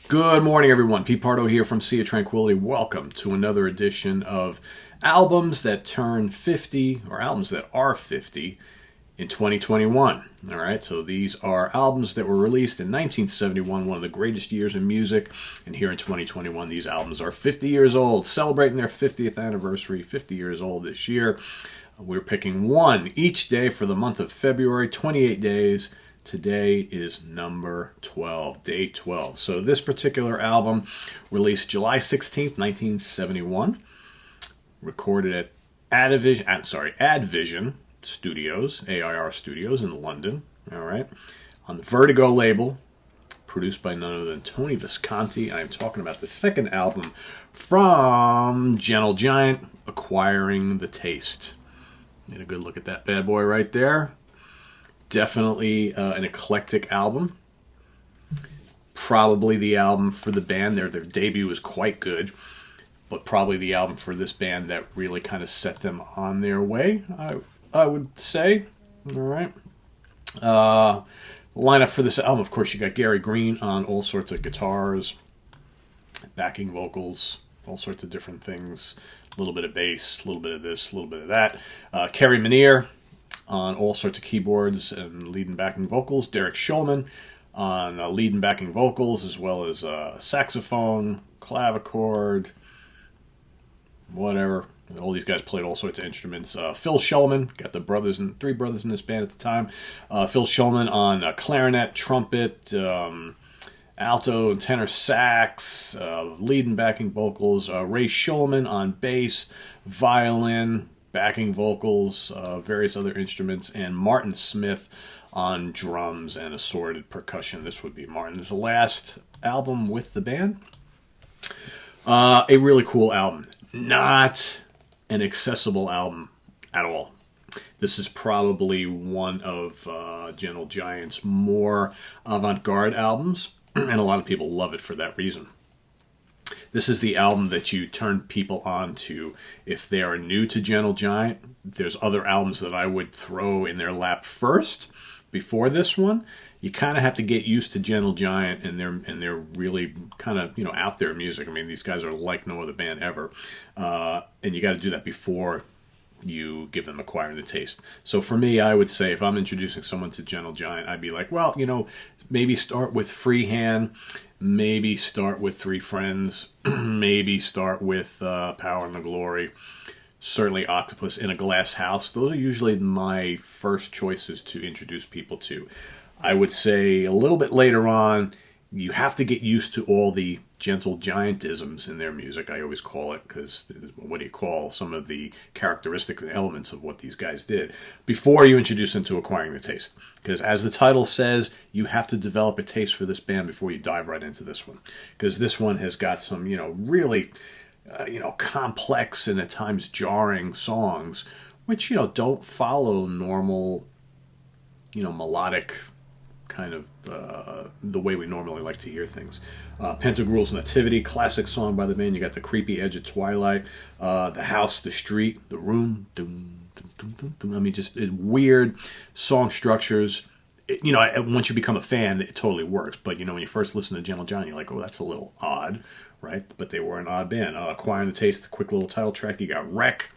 Good morning, everyone. Pete Pardo here from Sea of Tranquility. Welcome to another edition of Albums That Turn 50, or Albums That Are 50, in 2021. All right, so these are albums that were released in 1971, one of the greatest years in music. And here in 2021, these albums are 50 years old, celebrating their 50th anniversary, 50 years old this year. We're picking one each day for the month of February, 28 days. Today is number 12, day 12. So this particular album released July 16th, 1971, recorded at Advision Studios, AIR Studios in London, all right, on the Vertigo label, produced by none other than Tony Visconti. I'm talking about the second album from Gentle Giant, Acquiring the Taste. Get a good look at that bad boy right there. Definitely an eclectic album. Probably the album for the band. Their debut was quite good, but probably the album for this band that really kind of set them on their way, I would say. All right. Lineup for this album, of course, you got Gary Green on all sorts of guitars, backing vocals, all sorts of different things. A little bit of bass, a little bit of this, a little bit of that. Kerry Minier on all sorts of keyboards and lead and backing vocals. Derek Shulman on lead and backing vocals, as well as saxophone, clavichord, whatever. All these guys played all sorts of instruments. Phil Shulman, got the three brothers in this band at the time. Phil Shulman on clarinet, trumpet, alto and tenor sax, lead and backing vocals. Ray Shulman on bass, violin, backing vocals, various other instruments, and Martin Smith on drums and assorted percussion. This would be Martin's last album with the band. A really cool album. Not an accessible album at all. This is probably one of Gentle Giant's more avant-garde albums, and a lot of people love it for that reason. This is the album that you turn people on to if they are new to Gentle Giant. There's other albums that I would throw in their lap first before this one. You kind of have to get used to Gentle Giant and their really kind of out there music. I mean, these guys are like no other band ever, and you got to do that before you give them Acquiring the Taste. So for me, I would say if I'm introducing someone to Gentle Giant, I'd be like, well, maybe start with Freehand, maybe start with Three Friends, maybe start with Power and the Glory, certainly Octopus in a Glass House. Those are usually my first choices to introduce people to. I would say a little bit later on, you have to get used to all the Gentle Giantisms in their music, I always call it, because what do you call some of the characteristic elements of what these guys did before you introduce them to Acquiring the Taste. Because as the title says, you have to develop a taste for this band before you dive right into this one. Because this one has got some, really, complex and at times jarring songs, which, don't follow normal, melodic kind of the way we normally like to hear things. Pentagrel's Nativity, classic song by the band. You got The Creepy Edge of Twilight, The House, The Street, The Room. I mean, just weird song structures. Once you become a fan, it totally works. But, when you first listen to Gentle Giant, you're like, oh, that's a little odd, right? But they were an odd band. Acquiring the Taste, the quick little title track. You got Wreck.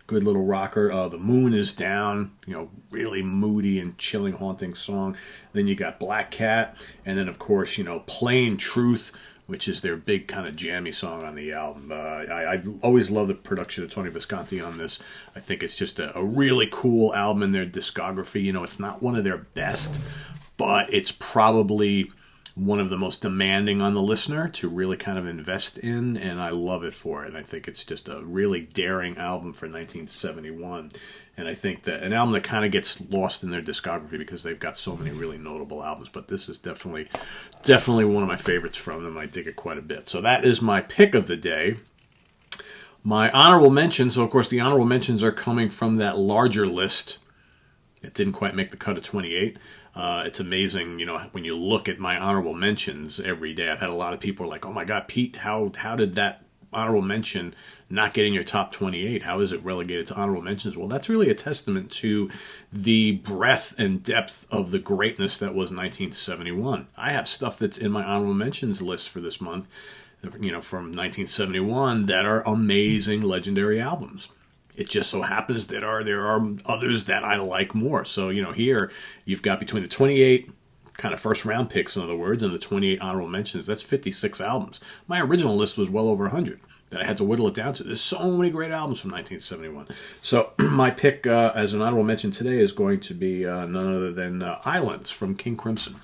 Good little rocker. The Moon is Down, really moody and chilling, haunting song. Then you got Black Cat, and then of course, Plain Truth, which is their big kind of jammy song on the album. I always love the production of Tony Visconti on this. I think it's just a really cool album in their discography. It's not one of their best, but it's probably one of the most demanding on the listener to really kind of invest in, and I love it for it. And I think it's just a really daring album for 1971. And I think that an album that kind of gets lost in their discography because they've got so many really notable albums. But this is definitely one of my favorites from them. I dig it quite a bit. So that is my pick of the day. My honorable mentions, so of course the honorable mentions are coming from that larger list that didn't quite make the cut of 28. It's amazing, when you look at my honorable mentions every day. I've had a lot of people like, oh my God, Pete, how did that honorable mention not getting your top 28? How is it relegated to honorable mentions? Well, that's really a testament to the breadth and depth of the greatness that was 1971. I have stuff that's in my honorable mentions list for this month, from 1971 that are amazing, legendary albums. It just so happens that there are others that I like more. So, here you've got between the 28 kind of first round picks, in other words, and the 28 honorable mentions. That's 56 albums. My original list was well over 100 that I had to whittle it down to. There's so many great albums from 1971. So my pick as an honorable mention today is going to be none other than Islands from King Crimson.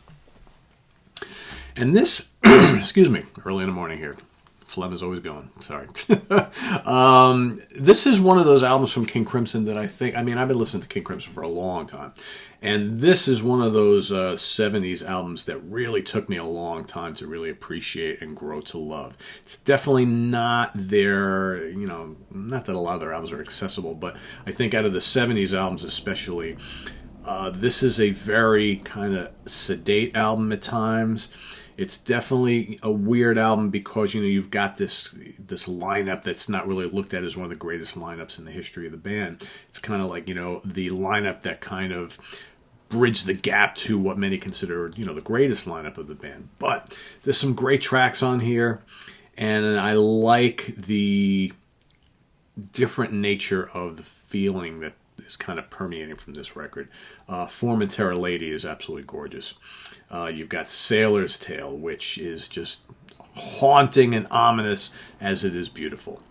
And this, excuse me, early in the morning here. Phlegm is always going. Sorry. This is one of those albums from King Crimson that I've been listening to King Crimson for a long time. And this is one of those 70s albums that really took me a long time to really appreciate and grow to love. It's definitely not their, not that a lot of their albums are accessible, but I think out of the 70s albums especially, this is a very kind of sedate album at times. It's definitely a weird album because, you've got this lineup that's not really looked at as one of the greatest lineups in the history of the band. It's kind of like, the lineup that kind of bridged the gap to what many consider, the greatest lineup of the band. But there's some great tracks on here, and I like the different nature of the feeling that is kind of permeating from this record. Formentera Lady is absolutely gorgeous. You've got Sailor's Tale, which is just haunting and ominous as it is beautiful.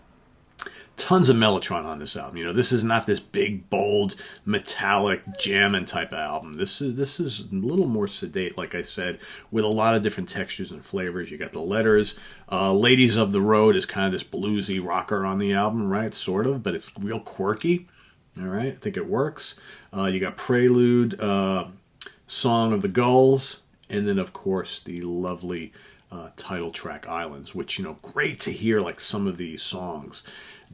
Tons of Mellotron on this album. This is not this big, bold, metallic, jamming type of album. This is a little more sedate, like I said, with a lot of different textures and flavors. You got the Letters. Ladies of the Road is kind of this bluesy rocker on the album, right? Sort of, but it's real quirky. All right, I think it works. You got Prelude, Song of the Gulls, and then, of course, the lovely title track, Islands, which, great to hear, like, some of these songs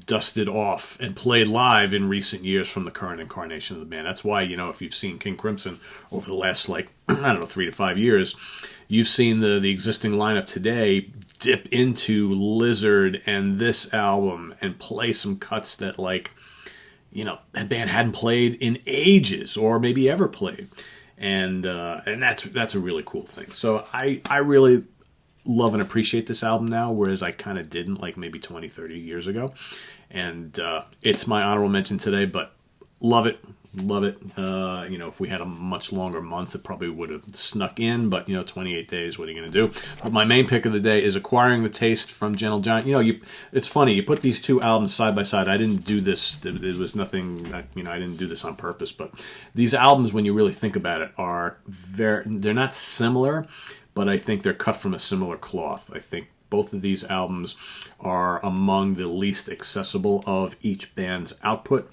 dusted off and played live in recent years from the current incarnation of the band. That's why, if you've seen King Crimson over the last, 3 to 5 years, you've seen the existing lineup today dip into Lizard and this album and play some cuts that, that band hadn't played in ages or maybe ever played. And that's a really cool thing. So I really love and appreciate this album now, whereas I kind of didn't maybe 20, 30 years ago. And it's my honorable mention today, but love it. Love it. If we had a much longer month, it probably would have snuck in, but 28 days, what are you going to do? But my main pick of the day is Acquiring the Taste from Gentle Giant. It's funny, you put these two albums side by side. I didn't do this. It was nothing, I didn't do this on purpose, but these albums, when you really think about it, they're not similar, but I think they're cut from a similar cloth. I think both of these albums are among the least accessible of each band's output.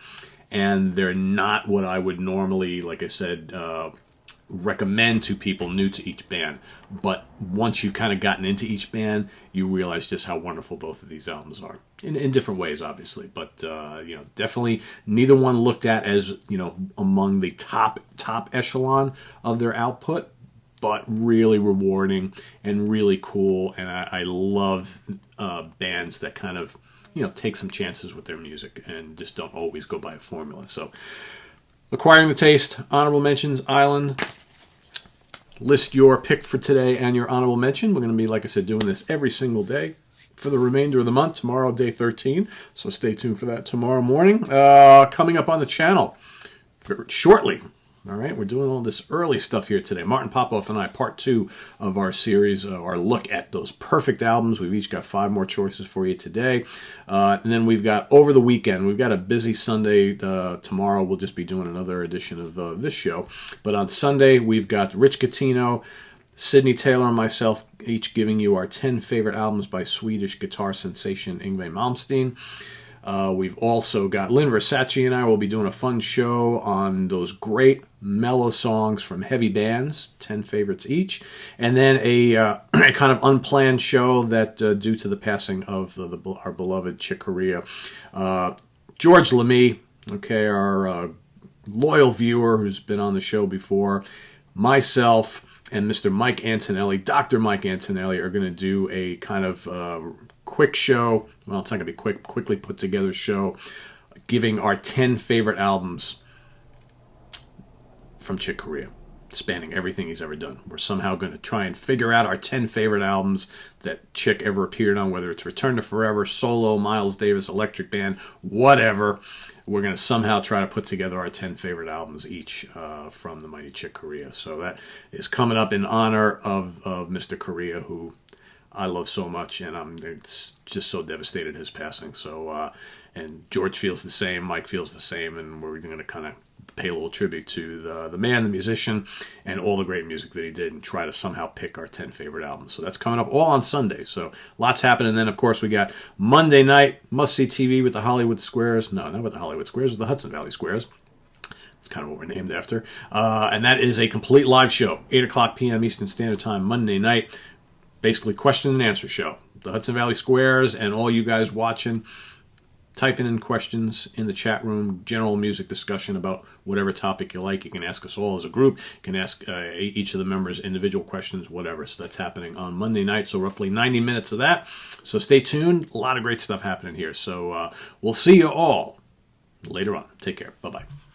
And they're not what I would normally, like I said, recommend to people new to each band. But once you've kind of gotten into each band, you realize just how wonderful both of these albums are. In different ways, obviously. But, definitely neither one looked at as, among the top echelon of their output. But really rewarding and really cool. And I love bands that kind of take some chances with their music and just don't always go by a formula. So, Acquiring the Taste, honorable mentions, Island. List your pick for today and your honorable mention. We're going to be, like I said, doing this every single day for the remainder of the month. Tomorrow, day 13. So stay tuned for that tomorrow morning. Coming up on the channel shortly. All right, we're doing all this early stuff here today. Martin Popoff and I, part 2 of our series, our look at those perfect albums. We've each got 5 more choices for you today. And then we've got over the weekend. We've got a busy Sunday. Tomorrow we'll just be doing another edition of this show. But on Sunday, we've got Rich Catino, Sydney Taylor, and myself each giving you our 10 favorite albums by Swedish guitar sensation Yngwie Malmsteen. We've also got Lynn Versace and I will be doing a fun show on those great mellow songs from heavy bands, 10 favorites each. And then a kind of unplanned show that, due to the passing of our beloved Chick Corea, George Lamy, our loyal viewer who's been on the show before, myself, and Mr. Mike Antonelli, Dr. Mike Antonelli, are going to do a kind of quick show. Well, it's not going to be quick, quickly put together show, giving our 10 favorite albums from Chick Corea, spanning everything he's ever done. We're somehow going to try and figure out our 10 favorite albums that Chick ever appeared on, whether it's Return to Forever, Solo, Miles Davis, Electric Band, whatever. We're going to somehow try to put together our 10 favorite albums each from the mighty Chick Corea. So that is coming up in honor of Mr. Corea, who I love so much, and I'm just so devastated his passing. So, and George feels the same, Mike feels the same, and we're going to kind of pay a little tribute to the man, the musician, and all the great music that he did, and try to somehow pick our 10 favorite albums. So that's coming up all on Sunday. So lots happening. And then, of course, we got Monday night, must-see TV with the Hollywood Squares. No, not with the Hollywood Squares, with the Hudson Valley Squares. That's kind of what we're named after. And that is a complete live show, 8 o'clock p.m. Eastern Standard Time, Monday night. Basically, question and answer show. The Hudson Valley Squares and all you guys watching, typing in questions in the chat room, general music discussion about whatever topic you like. You can ask us all as a group. You can ask each of the members individual questions, whatever. So that's happening on Monday night, so roughly 90 minutes of that. So stay tuned. A lot of great stuff happening here. So we'll see you all later on. Take care. Bye-bye.